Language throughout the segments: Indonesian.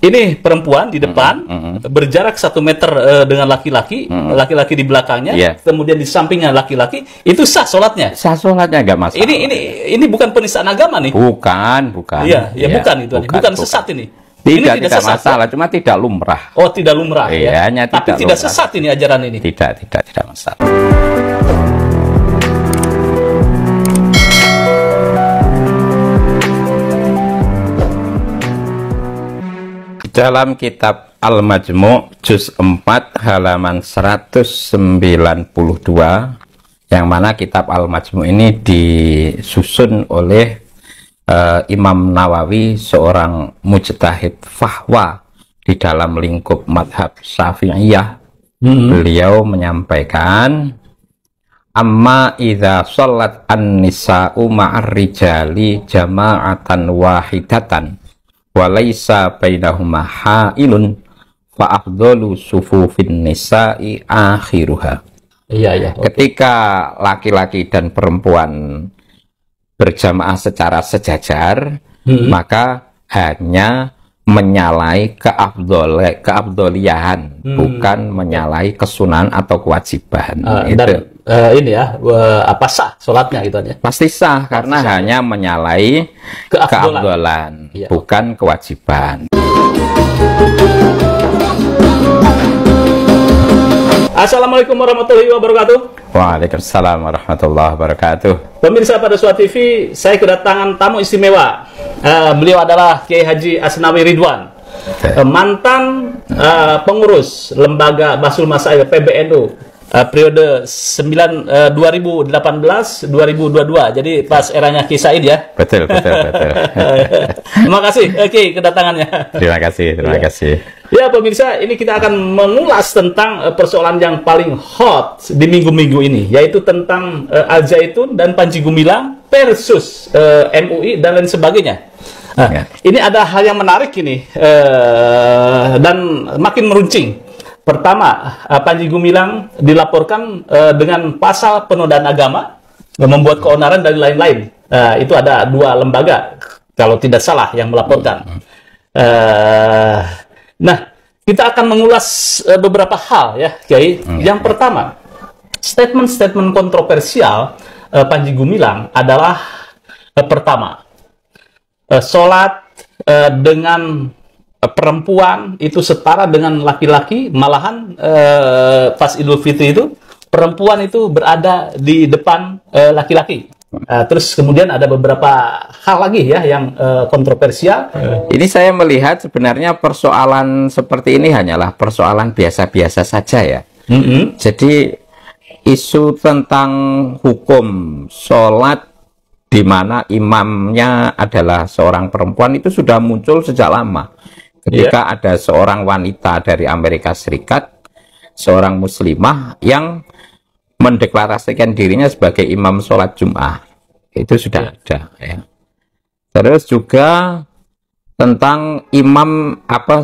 Ini perempuan di depan, berjarak 1 meter dengan laki-laki, laki-laki di belakangnya, kemudian di sampingnya laki-laki, itu sah sholatnya? Sah sholatnya, nggak masalah. Ini bukan penistaan agama nih? Bukan. Iya, bukan itu. Bukan sesat ini? Tidak masalah, cuma tidak lumrah. Oh, tidak lumrah, ya? Tapi tidak sesat ini ajaran ini? Tidak masalah. Dalam kitab Al-Majmu' juz 4 halaman 192, yang mana kitab Al-Majmu' ini disusun oleh Imam Nawawi, seorang mujtahid fahwa di dalam lingkup madhab Syafi'iyah. Beliau menyampaikan, amma idza shallat an-nisa'u ma'ar rijali jama'atan wahidatan walaysa bainahuma ha'ilun fa afdalu sufufin nisa'i akhiruha. Ketika laki-laki dan perempuan berjamaah secara sejajar, maka hanya menyalahi keafdoliahan, bukan menyalahi kesunahan atau kewajiban. Apa sah sholatnya gitu ya? Pasti sah, karena hanya menyalahi keafdolan, bukan kewajiban. Assalamualaikum warahmatullahi wabarakatuh. Waalaikumsalam warahmatullahi wabarakatuh. Pemirsa pada Suara TV, saya kedatangan tamu istimewa. Beliau adalah Kiai Haji Asnawi Ridwan, mantan pengurus lembaga Basul Masail PBNU periode 2018-2022. Jadi pas eranya Ki Said ya. Betul. Terima kasih kedatangannya. Terima kasih. Ya pemirsa, ini kita akan mengulas tentang persoalan yang paling hot di minggu-minggu ini, yaitu tentang Al-Zaitun dan Panji Gumilang versus MUI dan lain sebagainya. Ini ada hal yang menarik ini dan makin meruncing. Pertama, Panji Gumilang dilaporkan dengan pasal penodaan agama, membuat keonaran dan lain-lain. Itu ada 2 lembaga, kalau tidak salah, yang melaporkan. Nah, kita akan mengulas beberapa hal ya, Kiai. Yang pertama, statement-statement kontroversial Panji Gumilang adalah pertama, sholat dengan perempuan itu setara dengan laki-laki, malahan pas Idul Fitri itu perempuan itu berada di depan laki-laki. Terus kemudian ada beberapa hal lagi ya yang kontroversial. Ini saya melihat sebenarnya persoalan seperti ini hanyalah persoalan biasa-biasa saja ya. Jadi isu tentang hukum sholat di mana imamnya adalah seorang perempuan itu sudah muncul sejak lama. Ketika ada seorang wanita dari Amerika Serikat, seorang muslimah yang mendeklarasikan dirinya sebagai imam sholat Jum'ah, itu sudah ada ya. Terus juga tentang imam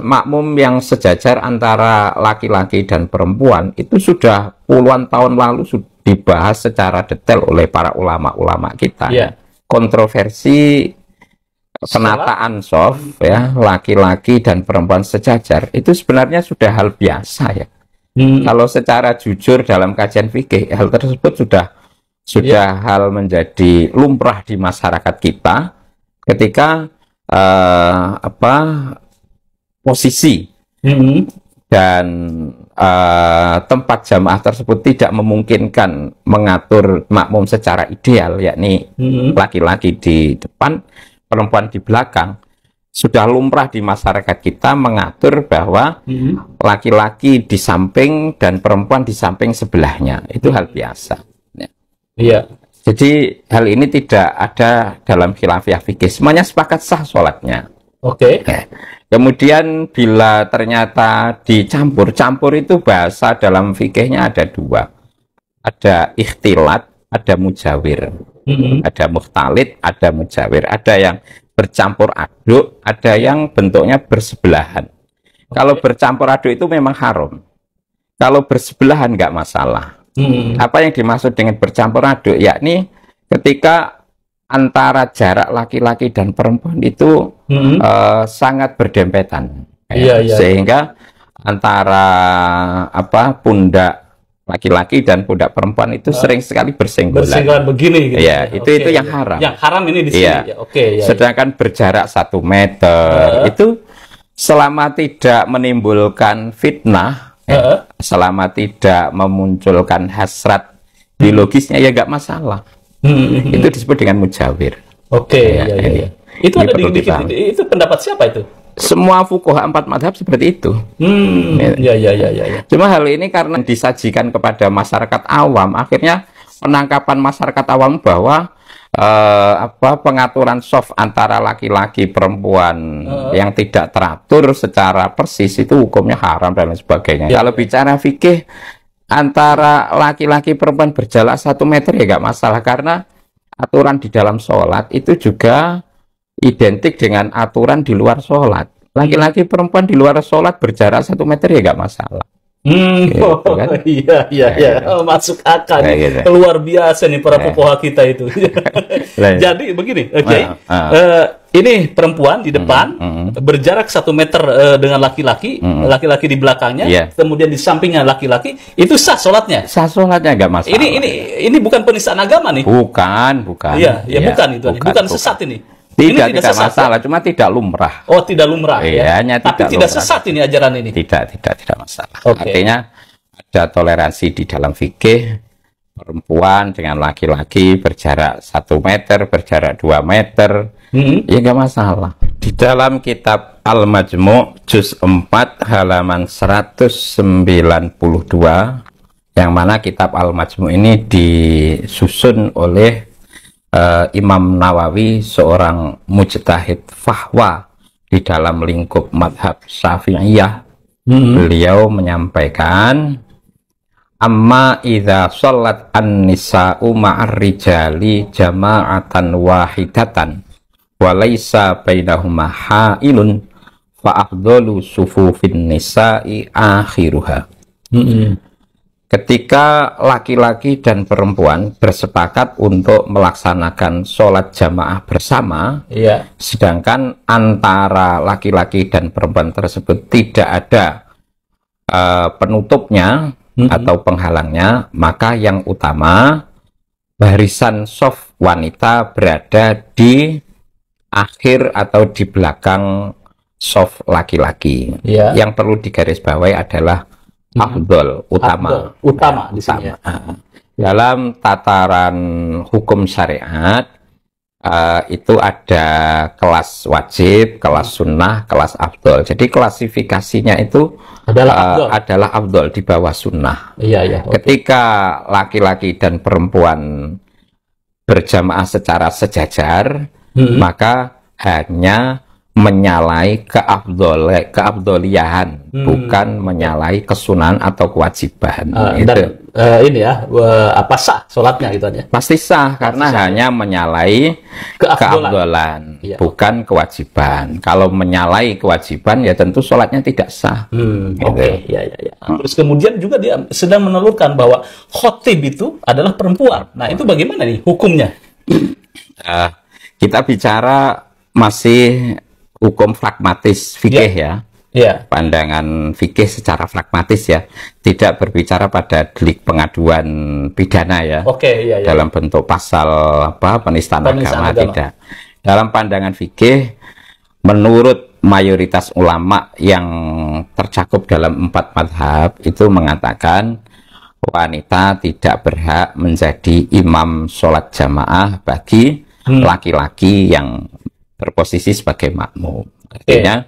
makmum yang sejajar antara laki-laki dan perempuan, itu sudah puluhan tahun lalu sudah dibahas secara detail oleh para ulama-ulama kita. Kontroversi penataan shaf ya, laki-laki dan perempuan sejajar itu sebenarnya sudah hal biasa ya. Kalau secara jujur dalam kajian fikih, hal tersebut sudah hal menjadi lumrah di masyarakat kita ketika posisi dan tempat jamaah tersebut tidak memungkinkan mengatur makmum secara ideal, yakni laki-laki di depan, perempuan di belakang. Sudah lumrah di masyarakat kita mengatur bahwa laki-laki di samping dan perempuan di samping sebelahnya. Itu hal biasa. Jadi hal ini tidak ada dalam khilafiyah fikih. Semuanya sepakat sah sholatnya. Kemudian bila ternyata dicampur itu bahasa dalam fikihnya ada 2. Ada ikhtilat, ada mujawir. Ada mukhtalid, ada mujawir. Ada yang bercampur aduk, ada yang bentuknya bersebelahan. Kalau bercampur aduk itu memang haram. Kalau bersebelahan nggak masalah. Apa yang dimaksud dengan bercampur aduk? Yakni ketika antara jarak laki-laki dan perempuan itu sangat berdempetan. Sehingga antara pundak laki-laki dan pundak perempuan itu sering sekali bersenggolan. Bersenggolan begini gitu. Ya, itu yang haram. Yang haram ini di sini. Ya. Sedangkan berjarak 1 meter itu selama tidak menimbulkan fitnah, selama tidak memunculkan hasrat biologisnya ya nggak masalah. Itu disebut dengan mujawir. Itu ada itu pendapat siapa itu? Semua fuqaha 4 madhab seperti itu. Cuma hal ini karena disajikan kepada masyarakat awam, akhirnya penangkapan masyarakat awam bahwa pengaturan soft antara laki-laki perempuan yang tidak teratur secara persis itu hukumnya haram dan lain sebagainya. Kalau bicara fikih antara laki-laki perempuan berjarak 1 meter ya nggak masalah, karena aturan di dalam sholat itu juga identik dengan aturan di luar sholat. Laki-laki perempuan di luar sholat berjarak 1 meter ya nggak masalah. Kan? Masuk akal. Gitu. Luar biasa nih para fuqaha kita itu. Jadi begini, ini perempuan di depan berjarak 1 meter dengan laki-laki, laki-laki di belakangnya, kemudian di sampingnya laki-laki, itu sah sholatnya. Sah sholatnya nggak masalah. Ini bukan penistaan agama nih. Bukan. Bukan sesat ini. Tidak masalah, cuma tidak lumrah. Oh, tidak lumrah. Tapi tidak sesat ini ajaran ini. Tidak masalah. Artinya ada toleransi di dalam fikih, perempuan dengan laki-laki berjarak 1 meter, berjarak 2 meter, ya nggak masalah. Di dalam kitab Al-Majmu' juz 4 halaman 192, yang mana kitab Al-Majmu' ini disusun oleh Imam Nawawi, seorang mujtahid fahwa di dalam lingkup madhab Syafi'iyah. Beliau menyampaikan, amma idza shallat an-nisa'u ma'ar rijali jama'atan wahidatan wa laisa bainahuma ha'ilun fa afdalu sufufin nisa'i akhiruha. Ketika laki-laki dan perempuan bersepakat untuk melaksanakan sholat jamaah bersama, sedangkan antara laki-laki dan perempuan tersebut tidak ada penutupnya atau penghalangnya, maka yang utama barisan shaf wanita berada di akhir atau di belakang shaf laki-laki. Yang perlu digarisbawahi adalah afdol, utama di sini. Dalam tataran hukum syariat itu ada kelas wajib, kelas sunnah, kelas afdol. Jadi klasifikasinya itu adalah afdol di bawah sunnah. Ketika laki-laki dan perempuan berjamaah secara sejajar, maka hanya menyalahi keafdoliahan, bukan menyalahi kesunahan atau kewajiban. Sah sholatnya gitu aja. Pasti sah, karena hanya menyalahi keafdolan, bukan kewajiban. Kalau menyalahi kewajiban, ya tentu sholatnya tidak sah. Terus kemudian juga dia sedang menelurkan bahwa khotib itu adalah perempuan. Nah, itu bagaimana nih hukumnya? Kita bicara masih hukum pragmatis fikih pandangan fikih secara pragmatis tidak berbicara pada delik pengaduan pidana dalam bentuk pasal penistaan agama. Tidak. Dalam pandangan fikih, menurut mayoritas ulama yang tercakup dalam 4 madhab itu mengatakan wanita tidak berhak menjadi imam sholat jamaah bagi laki-laki yang berposisi sebagai makmum. Artinya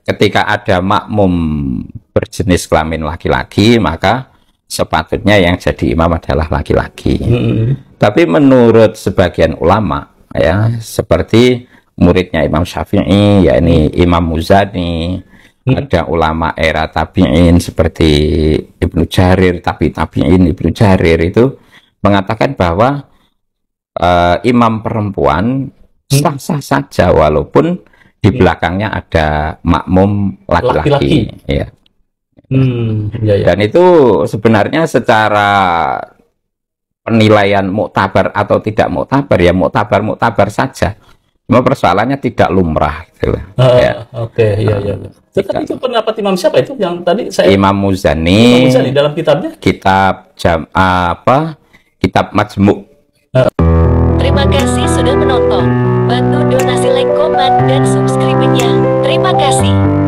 ketika ada makmum berjenis kelamin laki-laki, maka sepatutnya yang jadi imam adalah laki-laki. Tapi menurut sebagian ulama seperti muridnya Imam Syafi'i, yakni Imam Muzani, ada ulama era tabi'in seperti Ibnu Jarir, tabi'in Ibnu Jarir itu mengatakan bahwa imam perempuan sah-sah saja walaupun di belakangnya ada makmum laki-laki. Dan itu sebenarnya secara penilaian muktabar atau tidak muktabar, ya muktabar saja. Cuma persoalannya tidak lumrah gitu. Ya. Oke, iya. Tetapi itu pendapat Imam siapa itu yang tadi saya Imam Muzani dalam kitabnya? Kitab Kitab Majmu'. Terima kasih sudah menonton. Bantu donasi like, komen, dan subscribe-nya. Terima kasih.